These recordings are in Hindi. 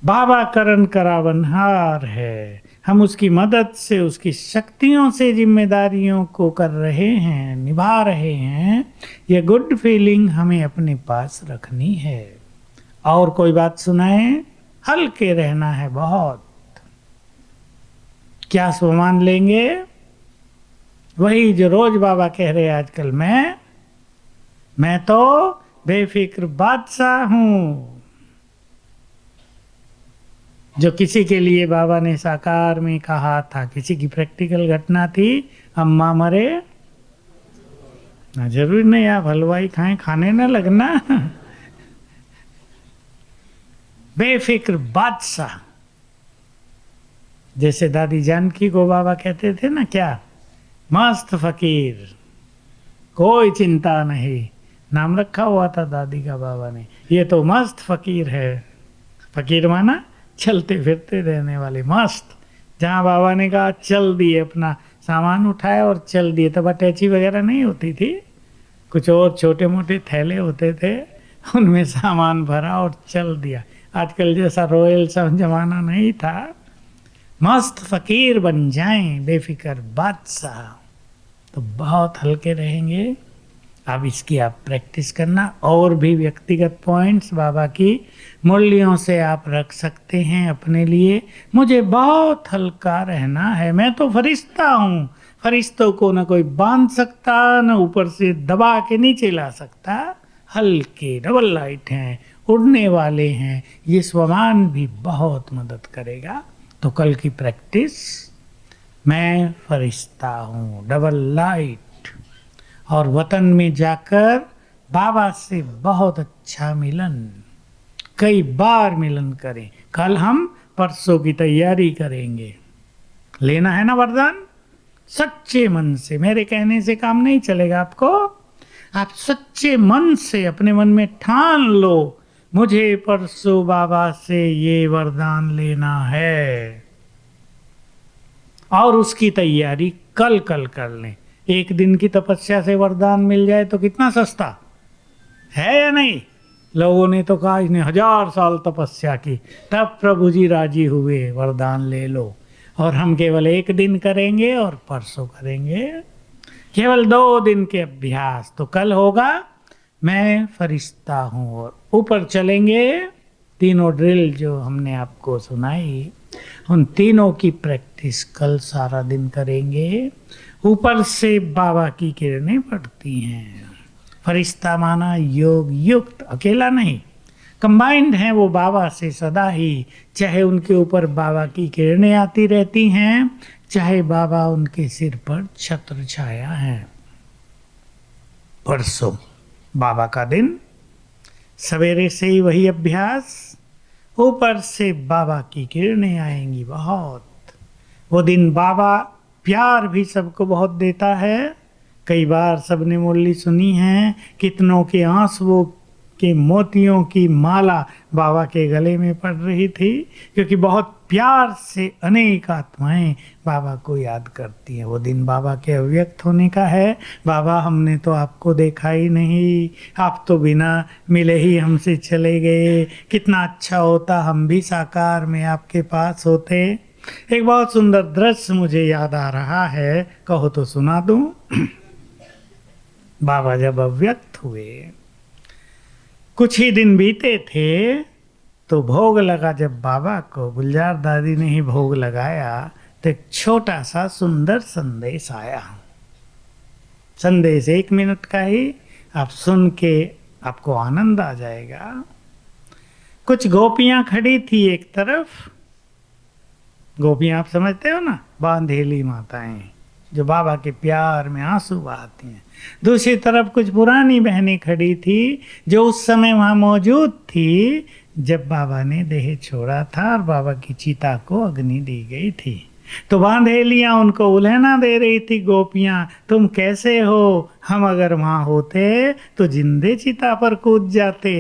बाबा करण करावनहार है। हम उसकी मदद से, उसकी शक्तियों से जिम्मेदारियों को कर रहे हैं, निभा रहे हैं। ये गुड फीलिंग हमें अपने पास रखनी है। और कोई बात सुनाए? हल्के रहना है बहुत। क्या सामान लेंगे? वही जो रोज बाबा कह रहे हैं आजकल, मैं तो बेफिक्र बादशाह हूं। जो किसी के लिए बाबा ने साकार में कहा था, किसी की प्रैक्टिकल घटना थी, अम्मा मरे ना, जरूरी नहीं आप हलवाई खाएं, खाने ना लगना। बेफिक्र बादशाह। जैसे दादी जानकी को बाबा कहते थे ना, क्या मस्त फकीर, कोई चिंता नहीं, नाम रखा हुआ था दादी का बाबा ने। ये तो मस्त फकीर है। फकीर माना चलते फिरते रहने वाले, मस्त। जहाँ बाबा ने कहा चल दिए, अपना सामान उठाया और चल दिए। तब अटैची वगैरह नहीं होती थी, कुछ और छोटे मोटे थैले होते थे, उनमें सामान भरा और चल दिया। आजकल जैसा रॉयल सा जमाना नहीं था। मस्त फकीर बन जाएं, बेफिक्र बादशाह, तो बहुत हल्के रहेंगे। अब इसकी आप प्रैक्टिस करना। और भी व्यक्तिगत पॉइंट्स बाबा की मूल्यों से आप रख सकते हैं अपने लिए। मुझे बहुत हल्का रहना है, मैं तो फरिश्ता हूँ। फरिश्तों को ना कोई बांध सकता, ना ऊपर से दबा के नीचे ला सकता। हल्के डबल लाइट हैं, उड़ने वाले हैं। ये स्वमान भी बहुत मदद करेगा। तो कल की प्रैक्टिस, मैं फरिश्ता हूँ, डबल लाइट। और वतन में जाकर बाबा से बहुत अच्छा मिलन, कई बार मिलन करें। कल हम परसों की तैयारी करेंगे। लेना है ना वरदान? सच्चे मन से, मेरे कहने से काम नहीं चलेगा आपको। आप सच्चे मन से अपने मन में ठान लो, मुझे परसों बाबा से ये वरदान लेना है। और उसकी तैयारी कल कर लें। एक दिन की तपस्या से वरदान मिल जाए तो कितना सस्ता है, या नहीं? लोगों ने तो कहा इसने 1000 साल तपस्या की, तब प्रभु जी राजी हुए, वरदान ले लो। और हम केवल एक दिन करेंगे और परसों करेंगे, केवल 2 दिन के अभ्यास। तो कल होगा मैं फरिश्ता हूँ, और ऊपर चलेंगे। तीनों ड्रिल जो हमने आपको सुनाई, उन तीनों की प्रैक्टिस कल सारा दिन करेंगे। ऊपर से बाबा की किरणें पड़ती हैं। फरिश्ता माना योग युक्त, अकेला नहीं, कंबाइंड हैं वो बाबा से सदा ही। चाहे उनके ऊपर बाबा की किरणें आती रहती हैं, चाहे बाबा उनके सिर पर छत्र छाया है। परसों बाबा का दिन, सवेरे से ही वही अभ्यास। ऊपर से बाबा की किरणें आएंगी बहुत। वो दिन बाबा प्यार भी सबको बहुत देता है। कई बार सबने मुरली सुनी है, कितनों के आंसुओं के मोतियों की माला बाबा के गले में पड़ रही थी, क्योंकि बहुत प्यार से अनेक आत्माएं बाबा को याद करती हैं। वो दिन बाबा के अव्यक्त होने का है। बाबा हमने तो आपको देखा ही नहीं, आप तो बिना मिले ही हमसे चले गए। कितना अच्छा होता हम भी साकार में आपके पास होते। एक बहुत सुंदर दृश्य मुझे याद आ रहा है, कहो तो सुना दूं। बाबा जब अव्यक्त हुए, कुछ ही दिन बीते थे, तो भोग लगा जब बाबा को, गुलजार दादी ने ही भोग लगाया, तो एक छोटा सा सुंदर संदेश आया। संदेश 1 मिनट का ही, आप सुन के आपको आनंद आ जाएगा। कुछ गोपियां खड़ी थी एक तरफ, गोपियां आप समझते हो ना, बांधेली माताएं जो बाबा के प्यार में आंसू बहाती हैं। दूसरी तरफ कुछ पुरानी बहनें खड़ी थी, जो उस समय वहां मौजूद थी जब बाबा ने देह छोड़ा था और बाबा की चिता को अग्नि दी गई थी। तो बांधेलियां उनको उल्हना दे रही थी, गोपियां तुम कैसे हो, हम अगर वहां होते तो जिंदे चिता पर कूद जाते।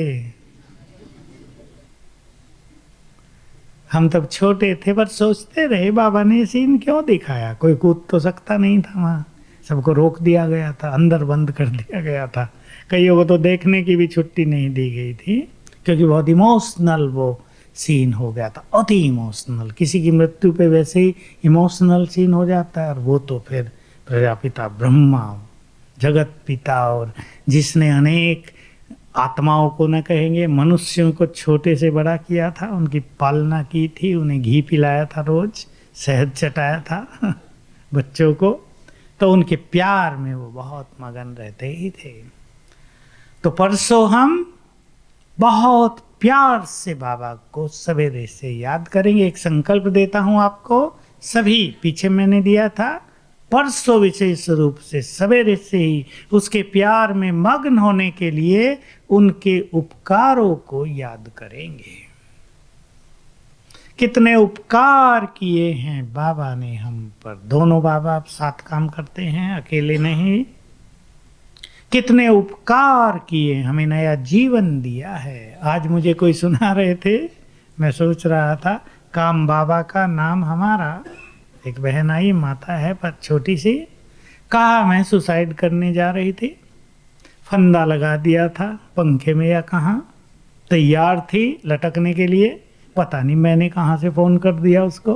हम तब छोटे थे, पर सोचते रहे बाबा ने सीन क्यों दिखाया। कोई कूद तो सकता नहीं था वहाँ, सबको रोक दिया गया था, अंदर बंद कर दिया गया था। कईयों को तो देखने की भी छुट्टी नहीं दी गई थी, क्योंकि बहुत इमोशनल वो सीन हो गया था, अति इमोशनल। किसी की मृत्यु पे वैसे ही इमोशनल सीन हो जाता है, और वो तो फिर प्रजापिता ब्रह्मा, जगत पिता, और जिसने अनेक आत्माओं को न कहेंगे, मनुष्यों को छोटे से बड़ा किया था, उनकी पालना की थी, उन्हें घी पिलाया था, रोज शहद चटाया था बच्चों को, तो उनके प्यार में वो बहुत मगन रहते ही थे। तो परसों हम बहुत प्यार से बाबा को सवेरे से याद करेंगे। एक संकल्प देता हूं आपको, सभी पीछे मैंने दिया था, परसों विशेष रूप से सवेरे से ही उसके प्यार में मग्न होने के लिए उनके उपकारों को याद करेंगे। कितने उपकार किए हैं बाबा ने हम पर। दोनों बाबा अब साथ काम करते हैं, अकेले नहीं। कितने उपकार किए, हमें नया जीवन दिया है। आज मुझे कोई सुना रहे थे, मैं सोच रहा था, काम बाबा का नाम हमारा। एक बहन आई, माता है पर छोटी सी, कहा मैं सुसाइड करने जा रही थी, फंदा लगा दिया था पंखे में या कहाँ, तैयार थी लटकने के लिए, पता नहीं मैंने कहाँ से फ़ोन कर दिया उसको।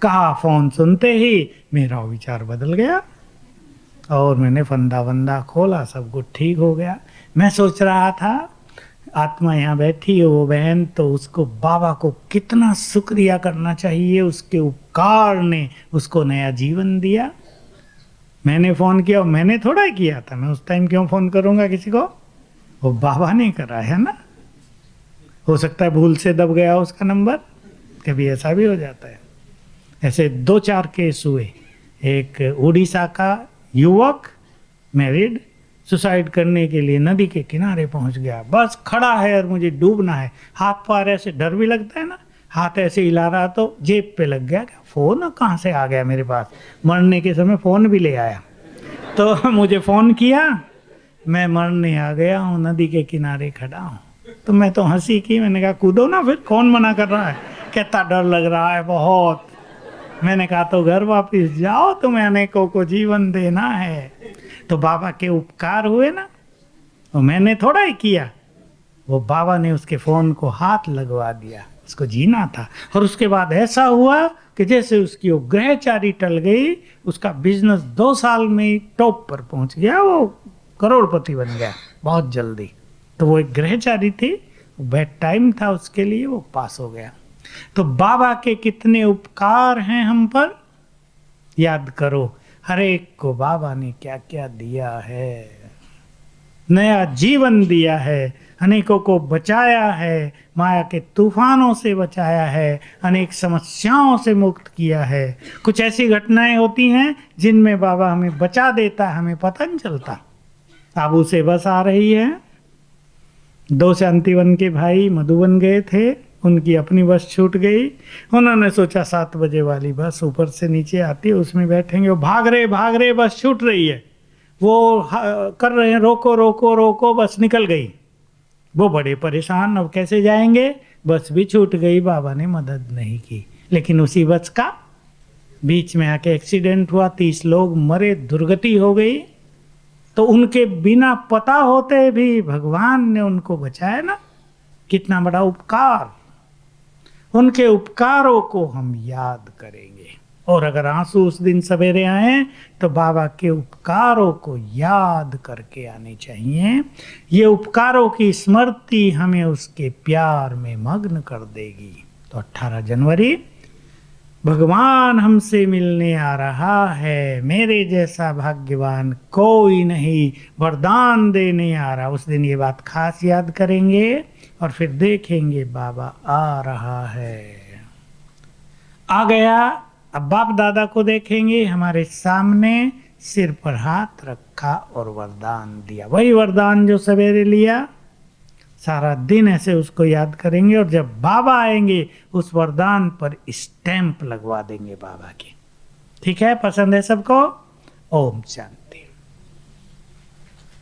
कहा फ़ोन सुनते ही मेरा विचार बदल गया और मैंने फंदा वंदा खोला, सब कुछ ठीक हो गया। मैं सोच रहा था आत्मा यहाँ बैठी है वो बहन, तो उसको बाबा को कितना शुक्रिया करना चाहिए, उसके उपकार ने उसको नया जीवन दिया। मैंने फ़ोन किया, मैंने थोड़ा किया था, मैं उस टाइम क्यों फ़ोन करूँगा किसी को, वो बाबा ने करा है ना। हो सकता है भूल से दब गया उसका नंबर, कभी ऐसा भी हो जाता है। ऐसे 2-4 केस हुए। एक उड़ीसा का युवक मैरिड, सुसाइड करने के लिए नदी के किनारे पहुंच गया, बस खड़ा है और मुझे डूबना है, हाथ पार ऐसे, डर भी लगता है ना, हाथ ऐसे हिला रहा तो जेब पे लग गया, फ़ोन कहाँ से आ गया मेरे पास, मरने के समय फ़ोन भी ले आया। तो मुझे फ़ोन किया, मैं मरने आ गया हूँ, नदी के किनारे खड़ा हूँ। तो मैं तो हंसी की, मैंने कहा कूदो ना, फिर कौन मना कर रहा है। कहता डर लग रहा है बहुत। मैंने कहा तो घर वापस जाओ, तुम्हें अनेकों को जीवन देना है। तो बाबा के उपकार हुए ना, वो मैंने थोड़ा ही किया, वो बाबा ने उसके फ़ोन को हाथ लगवा दिया, उसको जीना था। और उसके बाद ऐसा हुआ कि जैसे उसकी वो ग्रहचारी टल गई, उसका बिजनेस 2 साल में ही टॉप पर पहुंच गया, वो करोड़पति बन गया बहुत जल्दी। तो वो एक ग्रहचारी थी, बैड टाइम था उसके लिए, वो पास हो गया। तो बाबा के कितने उपकार हैं हम पर, याद करो। हर एक को बाबा ने क्या क्या दिया है, नया जीवन दिया है, अनेकों को बचाया है, माया के तूफानों से बचाया है, अनेक समस्याओं से मुक्त किया है। कुछ ऐसी घटनाएं होती हैं जिनमें बाबा हमें बचा देता है, हमें पता नहीं चलता। आबू से बस आ रही है, 2 शांतिवन के भाई मधुबन गए थे, उनकी अपनी बस छूट गई। उन्होंने सोचा 7 बजे वाली बस ऊपर से नीचे आती है, उसमें बैठेंगे। वो भाग रहे बस छूट रही है, वो कर रहे हैं रोको रोको रोको, बस निकल गई। वो बड़े परेशान, अब कैसे जाएंगे, बस भी छूट गई, बाबा ने मदद नहीं की। लेकिन उसी बस का बीच में आके एक्सीडेंट हुआ, 30 लोग मरे, दुर्गति हो गई। तो उनके बिना पता होते भी भगवान ने उनको बचाया ना, कितना बड़ा उपकार। उनके उपकारों को हम याद करेंगे। और अगर आंसू उस दिन सवेरे आए तो बाबा के उपकारों को याद करके आने चाहिए। ये उपकारों की स्मृति हमें उसके प्यार में मग्न कर देगी। तो 18 जनवरी भगवान हमसे मिलने आ रहा है, मेरे जैसा भाग्यवान कोई नहीं, वरदान देने आ रहा। उस दिन ये बात खास याद करेंगे और फिर देखेंगे बाबा आ रहा है। आ गया, अब बाप दादा को देखेंगे हमारे सामने, सिर पर हाथ रखा और वरदान दिया। वही वरदान जो सवेरे लिया, सारा दिन ऐसे उसको याद करेंगे। और जब बाबा आएंगे उस वरदान पर स्टैंप लगवा देंगे बाबा की। ठीक है, पसंद है सबको? ओम शांति।